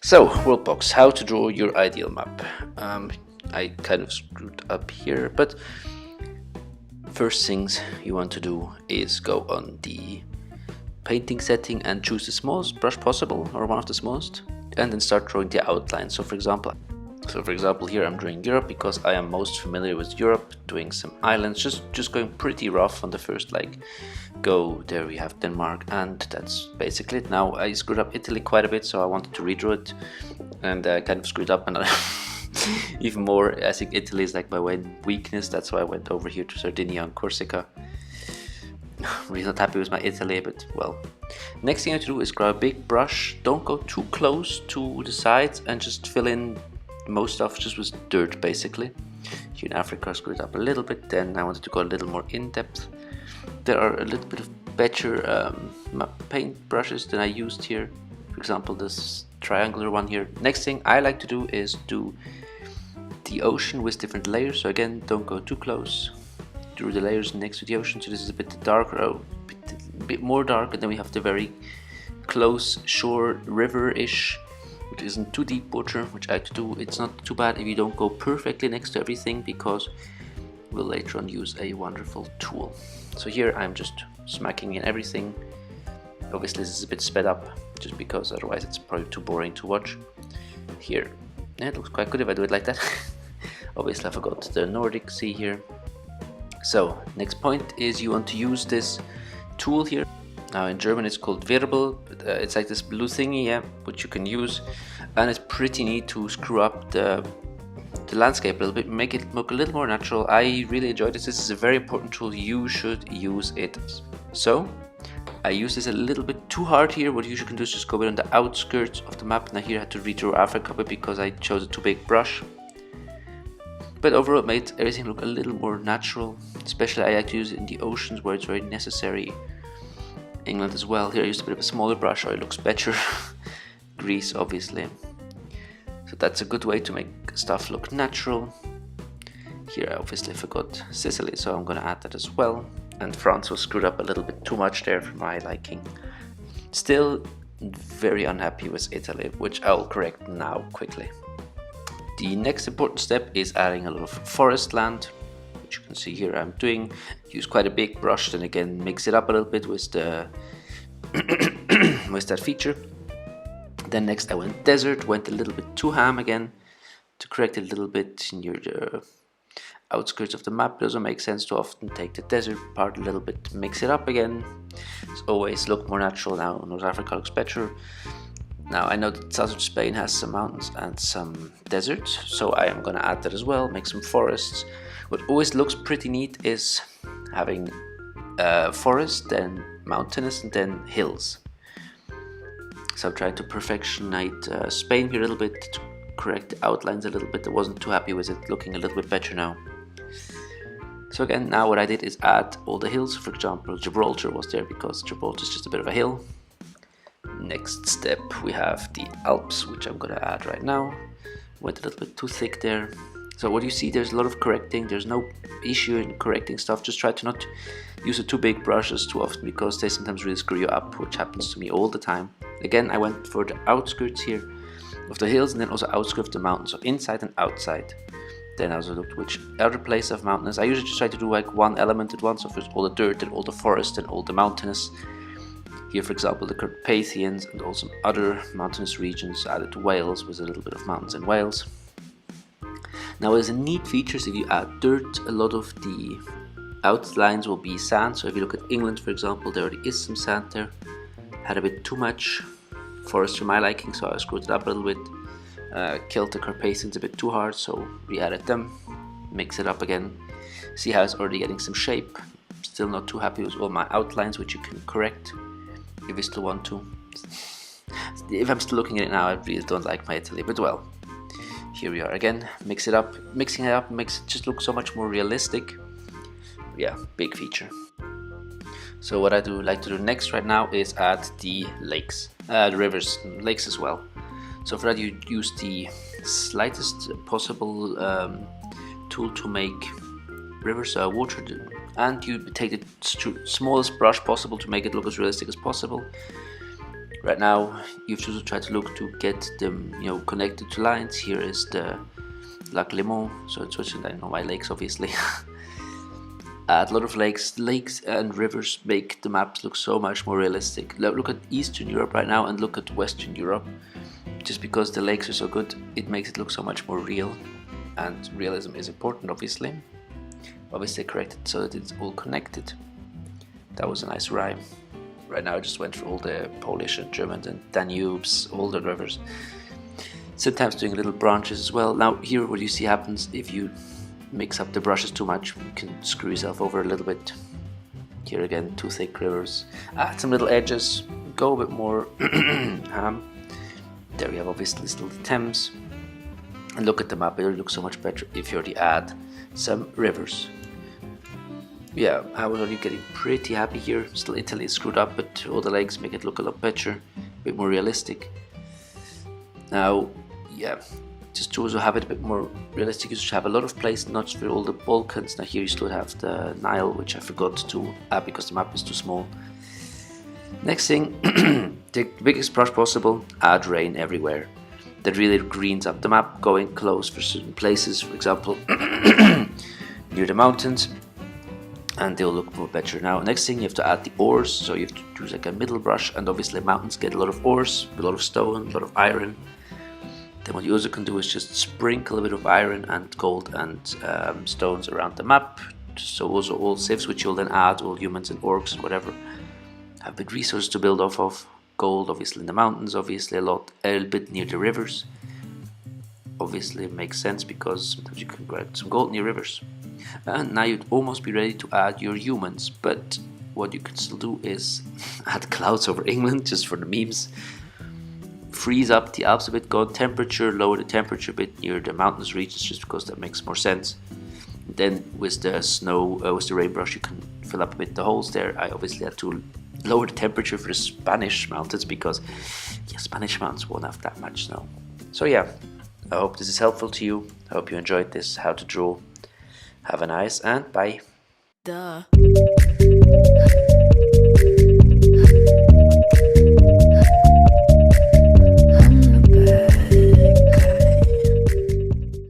So, Worldbox, how to draw your ideal map. I kind of screwed up here, but first things you want to do is go on the painting setting and choose the smallest brush possible, or one of the smallest, and then start drawing the outline. So for example here I'm drawing Europe because I am most familiar with Europe, doing some islands, just going pretty rough on the first go. There we have Denmark, and that's basically it. Now I screwed up Italy quite a bit, so I wanted to redraw it, and I kind of screwed up, and even more. I think Italy is like my main weakness. That's why I went over here to Sardinia and Corsica. Really not happy with my Italy, but well. Next thing you have to do is grab a big brush. Don't go too close to the sides, and just fill in most stuff just with dirt basically. Here in Africa I screwed up a little bit, then I wanted to go a little more in depth. There are a little bit of better paint brushes than I used here. For example, this triangular one here. Next thing I like to do is do the ocean with different layers. So again, don't go too close. Drew the layers next to the ocean. So this is a bit darker, a bit more dark, and then we have the very close shore river-ish, which isn't too deep water, which I like to do. It's not too bad if you don't go perfectly next to everything, because we'll later on use a wonderful tool. So here I'm just smacking in everything. Obviously this is a bit sped up, just because otherwise it's probably too boring to watch. Here, yeah, it looks quite good if I do it like that. Obviously I forgot the Nordic Sea here. So next point is you want to use this tool here. Now in German it's called Wirbel. It's like this blue thingy, yeah, which you can use, and it's pretty neat to screw up the landscape a little bit, make it look a little more natural. I really enjoy this. This is a very important tool. You should use it. So I use this a little bit too hard here. What you usually can do is just go a bit on the outskirts of the map. Now here I had to redraw Africa a bit because I chose a too big brush. But overall it made everything look a little more natural. Especially I like to use it in the oceans where it's very necessary. England as well. Here I used a bit of a smaller brush, so it looks better. Greece obviously. So that's a good way to make stuff look natural. Here I obviously forgot Sicily, so I'm gonna add that as well. And France was screwed up a little bit too much there for my liking. Still very unhappy with Italy, which I'll correct now quickly. The next important step is adding a lot of forest land, which you can see here I'm doing. Use quite a big brush, then again mix it up a little bit with the with that feature. Then next I went desert, went a little bit too ham again to correct it a little bit near the outskirts of the map. It doesn't make sense to often take the desert part a little bit, mix it up again. It's always look more natural. Now North Africa looks better. Now I know that southern Spain has some mountains and some deserts, so I am gonna add that as well, make some forests. What always looks pretty neat is having forest, then mountainous, and then hills. So I'm trying to perfectionate Spain here a little bit, to correct the outlines a little bit. I wasn't too happy with it, looking a little bit better now. So again, now what I did is add all the hills. For example, Gibraltar was there because Gibraltar is just a bit of a hill. Next step we have the Alps, which I'm gonna add right now. Went a little bit too thick there. So what you see, there's a lot of correcting. There's no issue in correcting stuff. Just try to not use the too big brushes too often, because they sometimes really screw you up, which happens to me all the time. Again, I went for the outskirts here of the hills, and then also outskirts of the mountains, so inside and outside. Then I also looked which other place of mountainous. I usually just try to do like one element at once, so first all the dirt, then all the forest, and all the mountainous. Here, for example, the Carpathians and also other mountainous regions. Added to Wales with a little bit of mountains in Wales. Now, there's a neat feature. If you add dirt, a lot of the outlines will be sand. So if you look at England, for example, there already is some sand there. Had a bit too much forest for my liking, so I screwed it up a little bit. Killed the Carpathians a bit too hard, so re-added them. Mix it up again. See how it's already getting some shape. Still not too happy with all my outlines, which you can correct if you still want to. If I'm still looking at it now, I really don't like my Italy, but well. Here we are again, mix it up. Mixing it up makes it just look so much more realistic. Yeah, big feature. So what I do like to do next right now is add the lakes, the rivers, lakes as well. So for that you use the slightest possible tool to make rivers, water, and you take the smallest brush possible to make it look as realistic as possible. Right now, you've to try to look to get them, connected to lines. Here is the Lac Léman, so in Switzerland, I know my lakes, obviously. A lot of lakes and rivers make the maps look so much more realistic. Look at Eastern Europe right now and look at Western Europe. Just because the lakes are so good, it makes it look so much more real. And realism is important, obviously. Obviously corrected so that it's all connected. That was a nice rhyme. Right now I just went through all the Polish and German and Danubes, all the rivers. Sometimes doing little branches as well. Now here what you see happens if you mix up the brushes too much, you can screw yourself over a little bit. Here again, too thick rivers. Add some little edges, go a bit more There we have obviously still the Thames. And look at the map, it will look so much better if you already add some rivers. Yeah, I was already getting pretty happy here. Still Italy is screwed up, but all the legs make it look a lot better, a bit more realistic. Now, yeah, just to also have it a bit more realistic, you should have a lot of place, not for all the Balkans. Now here you still have the Nile, which I forgot to add because the map is too small. Next thing, take the biggest brush possible, add rain everywhere. That really greens up the map, going close for certain places, for example, near the mountains, and they'll look more better. Now, next thing, you have to add the ores, so you have to choose like a middle brush, and obviously mountains get a lot of ores, a lot of stone, a lot of iron. Then what you also can do is just sprinkle a bit of iron and gold and stones around the map, so also all civs, which you'll then add, all humans and orcs and whatever. Have big resources to build off of. Gold obviously in the mountains, obviously a little bit near the rivers. Obviously it makes sense because sometimes you can get some gold near rivers. And now you'd almost be ready to add your humans, but what you can still do is add clouds over England just for the memes. Freeze up the Alps a bit, go on temperature, lower the temperature a bit near the mountainous regions just because that makes more sense. Then with the with the rain brush you can fill up a bit the holes there. I obviously had to lower the temperature for the Spanish mountains because Spanish mountains won't have that much snow. So yeah, I hope this is helpful to you. I hope you enjoyed this how to draw. Have a nice and bye. Duh.